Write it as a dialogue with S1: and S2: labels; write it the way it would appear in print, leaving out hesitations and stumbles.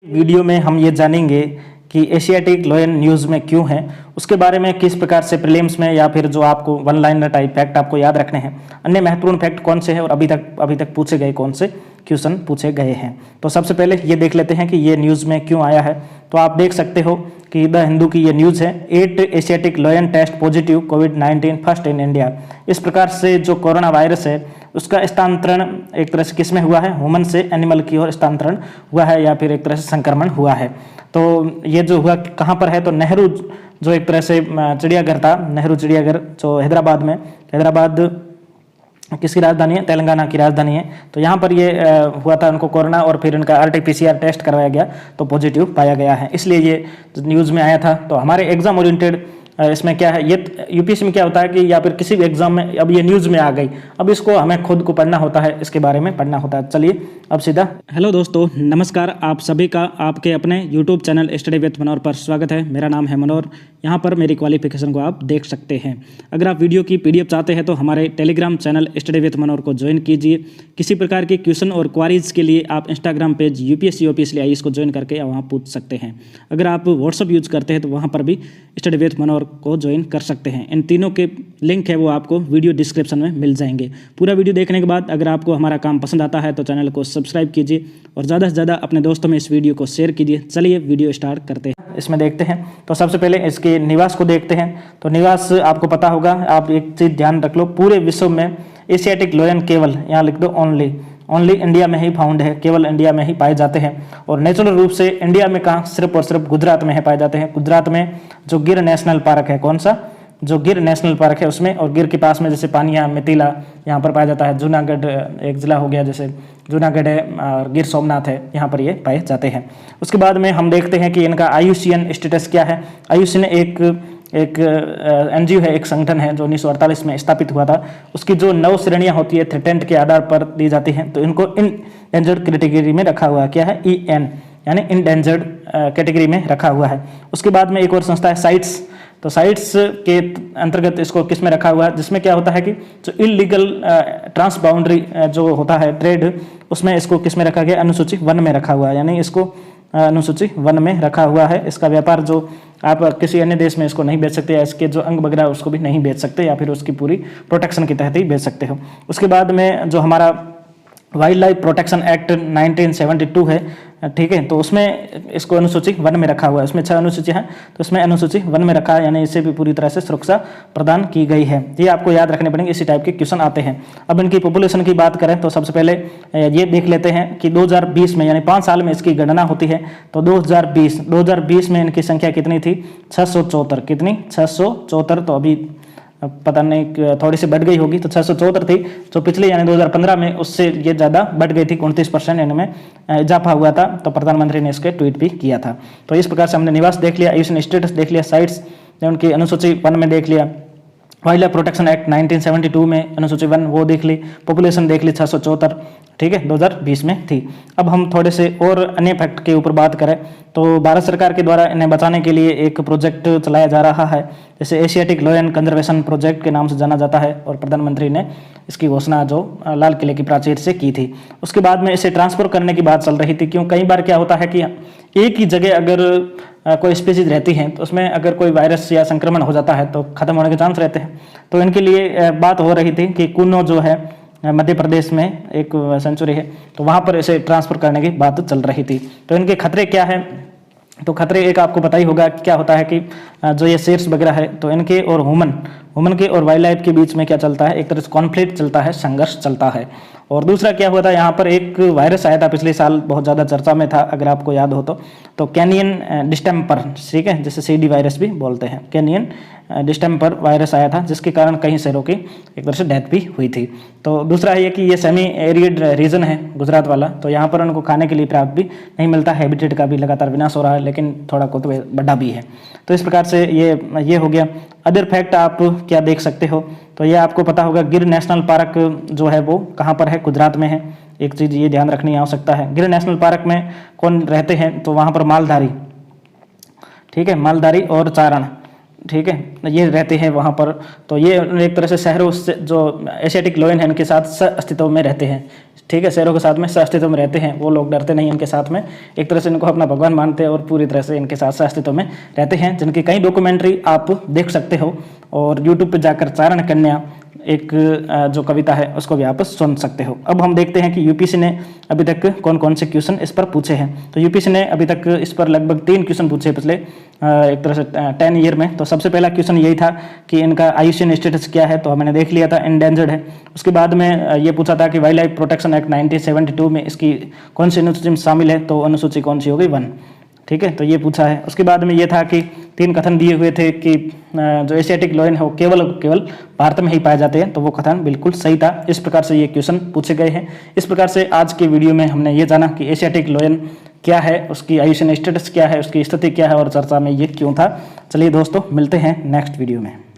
S1: Video में हम ये जानेंगे कि एशियाटिक लायन न्यूज़ में क्यों है, उसके बारे में किस प्रकार से प्रीलिम्स में या फिर जो आपको वन लाइनर टाइप फैक्ट आपको याद रखने हैं, अन्य महत्वपूर्ण फैक्ट कौन से हैं और अभी तक पूछे गए कौन से क्वेश्चन पूछे गए हैं। तो सबसे पहले ये देख लेते हैं कि ये न्यूज़ में क्यों आया है। तो आप देख सकते हो कि द हिंदू की ये न्यूज़ है, 8 एशियाटिक लायन टेस्ट पॉजिटिव कोविड-19 फर्स्ट इन इंडिया। इस प्रकार से जो कोरोना वायरस है उसका स्थानांतरण एक तरह से किस में हुआ है, ह्यूमन से एनिमल की ओर स्थानांतरण हुआ है या फिर एक तरह से संक्रमण हुआ है। तो ये जो हुआ कहाँ पर है, तो नेहरू जो एक तरह से चिड़ियाघर था, नेहरू चिड़ियाघर जो हैदराबाद किसकी राजधानी है, तेलंगाना की राजधानी है। तो यहाँ पर ये हुआ था उनको कोरोना और फिर उनका RT-PCR टेस्ट करवाया गया तो पॉजिटिव पाया गया है, इसलिए ये न्यूज़ में आया था। तो हमारे एग्जाम ओरिएंटेड इसमें क्या है, ये यूपीएससी में क्या होता है कि या फिर किसी भी एग्जाम में अब ये न्यूज़ में आ गई, अब इसको हमें खुद को पढ़ना होता है, इसके बारे में पढ़ना होता है। चलिए अब सीधा। हेलो दोस्तों, नमस्कार। आप सभी का आपके अपने यूट्यूब चैनल स्टडी विद मनोहर पर स्वागत है। मेरा नाम है मनोहर। यहाँ पर मेरी क्वालिफिकेशन को आप देख सकते हैं। अगर आप वीडियो की PDF चाहते हैं तो हमारे टेलीग्राम चैनल स्टडी विद मनोहर को ज्वाइन कीजिए। किसी प्रकार के क्वेश्चन और क्वारीज के लिए आप Instagram page UPSC OPSC IAS को ज्वाइन करके वहाँ पूछ सकते हैं। अगर आप व्हाट्सअप यूज करते हैं तो वहाँ पर भी स्टडी विद मनोहर को ज्वाइन कर सकते हैं। इन तीनों के लिंक है वो आपको वीडियो डिस्क्रिप्शन में मिल जाएंगे। पूरा वीडियो देखने के बाद अगर आपको हमारा काम पसंद आता है तो चैनल को सब्सक्राइब कीजिए और ज़्यादा से ज़्यादा अपने दोस्तों में इस वीडियो को शेयर कीजिए। चलिए वीडियो स्टार्ट करते हैं। इसमें देखते हैं तो सबसे पहले इसके निवास को देखते हैं। तो निवास आपको पता होगा, आप एक चीज़ ध्यान रख लो, पूरे विश्व में एशियाटिक लायन केवल, यहाँ लिख दो ओनली इंडिया में ही फाउंड है, केवल इंडिया में ही पाए जाते हैं। और नेचुरल रूप से इंडिया में कहाँ, सिर्फ और सिर्फ गुजरात में है पाए जाते हैं। गुजरात में जो गिर नेशनल पार्क है, कौन सा, जो गिर नेशनल पार्क है उसमें, और गिर के पास में जैसे पानिया, मिथिला यहाँ पर पाया जाता है। जूनागढ़ एक जिला हो गया, जैसे जूनागढ़ है और गिर सोमनाथ है, यहाँ पर ये पाए जाते हैं। उसके बाद में हम देखते हैं कि इनका IUCN स्टेटस क्या है। IUCN एक NGO है, एक संगठन है जो 1948 में स्थापित हुआ था। उसकी जो 9 श्रेणियाँ होती है थ्रेटेंड के आधार पर दी जाती हैं, तो इनको इंडेंजर्ड कैटेगरी में रखा हुआ है। क्या है, EN यानी इंडेंजर्ड कैटेगरी में रखा हुआ है। उसके बाद में एक और संस्था है साइट्स। तो साइट्स के अंतर्गत इसको किस में रखा हुआ है, जिसमें क्या होता है कि जो इलीगल ट्रांस बाउंड्री जो होता है ट्रेड, उसमें इसको किस में रखा गया, अनुसूची 1 में रखा हुआ है, यानी इसको अनुसूची 1 में रखा हुआ है। इसका व्यापार जो आप किसी अन्य देश में इसको नहीं बेच सकते, या इसके जो अंग वगैरह उसको भी नहीं बेच सकते, या फिर उसकी पूरी प्रोटेक्शन के तहत ही बेच सकते हो। उसके बाद में जो हमारा वाइल्ड लाइफ प्रोटेक्शन एक्ट 1972 है, ठीक है, तो उसमें इसको अनुसूची 1 में रखा हुआ है। उसमें 6 अनुसूची हैं, तो उसमें अनुसूची 1 में रखा है, यानी इससे भी पूरी तरह से सुरक्षा प्रदान की गई है। ये आपको याद रखने पड़ेंगे, इसी टाइप के क्वेश्चन आते हैं। अब इनकी पॉपुलेशन की बात करें तो सबसे पहले ये देख लेते हैं कि 2020 में, यानी 5 साल में इसकी गणना होती है। तो 2020 में इनकी संख्या कितनी थी, 674। कितनी, 674। तो अभी पता नहीं थोड़ी सी बढ़ गई होगी, तो 674 थी, जो पिछले यानी 2015 में उससे ये ज़्यादा बढ़ गई थी, 29% इनमें इजाफा हुआ था। तो प्रधानमंत्री ने इसके ट्वीट भी किया था। तो इस प्रकार से हमने निवास देख लिया, IUCN स्टेटस देख लिया, साइट्स उनकी अनुसूची 1 में देख लिया, वाइल्ड लाइफ प्रोटेक्शन एक्ट 1972 में अनुसूची 1 वो देख ली, पॉपुलेशन देख ली 674, ठीक है, 2020 में थी। अब हम थोड़े से और अन्य फैक्ट के ऊपर बात करें तो भारत सरकार के द्वारा इन्हें बचाने के लिए एक प्रोजेक्ट चलाया जा रहा है, जैसे एशियाटिक लायन कंजर्वेशन प्रोजेक्ट के नाम से जाना जाता है, और प्रधानमंत्री ने इसकी घोषणा जो लाल किले की प्राचीर से की थी। उसके बाद में इसे ट्रांसफर करने की बात चल रही थी। क्यों, कई बार क्या होता है कि एक ही जगह अगर कोई स्पीसीज रहती है तो उसमें अगर कोई वायरस या संक्रमण हो जाता है तो खत्म होने के चांस रहते हैं। तो इनके लिए बात हो रही थी कि कुन्नो जो है मध्य प्रदेश में एक सेंचुरी है, तो वहाँ पर इसे ट्रांसफर करने की बात चल रही थी। तो इनके खतरे क्या है, तो खतरे एक आपको पता ही होगा क्या होता है कि जो ये शेर्स वगैरह है, तो इनके और ह्यूमन के और वाइल्ड लाइफ के बीच में क्या चलता है, एक तरह से कॉन्फ्लिक्ट चलता है, संघर्ष चलता है। और दूसरा क्या हुआ था, यहाँ पर एक वायरस आया था पिछले साल, बहुत ज़्यादा चर्चा में था, अगर आपको याद हो तो कैनियन डिस्टेम्पर, ठीक है, जैसे CD वायरस भी बोलते हैं, कैनियन डिस्टेम्पर वायरस आया था, जिसके कारण कई शहरों की एक तरह से डेथ भी हुई थी। तो दूसरा है कि ये सेमी एरिड रीजन है गुजरात वाला, तो यहाँ पर उनको खाने के लिए पर्याप्त भी नहीं मिलता, हैबिटेट का भी लगातार विनाश हो रहा है, लेकिन थोड़ा को तो बढ़ा भी है। तो इस प्रकार से ये हो गया। अदर फैक्ट आप क्या देख सकते हो, तो ये आपको पता होगा गिर नेशनल पार्क जो है वो कहाँ पर है, गुजरात में है। एक चीज़ ये ध्यान रखनी आवश्यकता है, गिर नेशनल पार्क में कौन रहते हैं, तो वहाँ पर मालधारी, ठीक है, मालधारी और चारण, ठीक है, ये रहते हैं वहाँ पर। तो ये एक तरह से शहरों से जो एशियाटिक लायन है इनके साथ सह अस्तित्व में रहते हैं। ठीक है, शहरों के साथ में सह अस्तित्व में रहते हैं, वो लोग डरते नहीं इनके साथ में, एक तरह से इनको अपना भगवान मानते हैं और पूरी तरह से इनके साथ सह अस्तित्व में रहते हैं, जिनकी कई डॉक्यूमेंट्री आप देख सकते हो। और यूट्यूब पर जाकर चारण कन्या एक जो कविता है उसको भी आप सुन सकते हो। अब हम देखते हैं कि यूपीएससी ने अभी तक कौन कौन से क्वेश्चन इस पर पूछे हैं। तो यूपीएससी ने अभी तक इस पर लगभग 3 क्वेश्चन पूछे पिछले एक तरह से 10 ईयर में। तो सबसे पहला क्वेश्चन यही था कि इनका आईयूसीएन स्टेटस क्या है, तो मैंने देख लिया था एंडेंजर्ड है। उसके बाद में ये पूछा था कि वाइल्ड लाइफ प्रोटेक्शन एक्ट 1972 में इसकी कौन सी अनुसूची में शामिल है, तो अनुसूची कौन सी हो गई 1। ठीक है, तो ये पूछा है। उसके बाद में ये था कि 3 कथन दिए हुए थे कि जो एशियाटिक लायन है वो केवल भारत में ही पाए जाते हैं, तो वो कथन बिल्कुल सही था। इस प्रकार से ये क्वेश्चन पूछे गए हैं। इस प्रकार से आज के वीडियो में हमने ये जाना कि एशियाटिक लायन क्या है, उसकी आईयूसीएन स्टेटस क्या है, उसकी स्थिति क्या है और चर्चा में ये क्यों था। चलिए दोस्तों, मिलते हैं नेक्स्ट वीडियो में।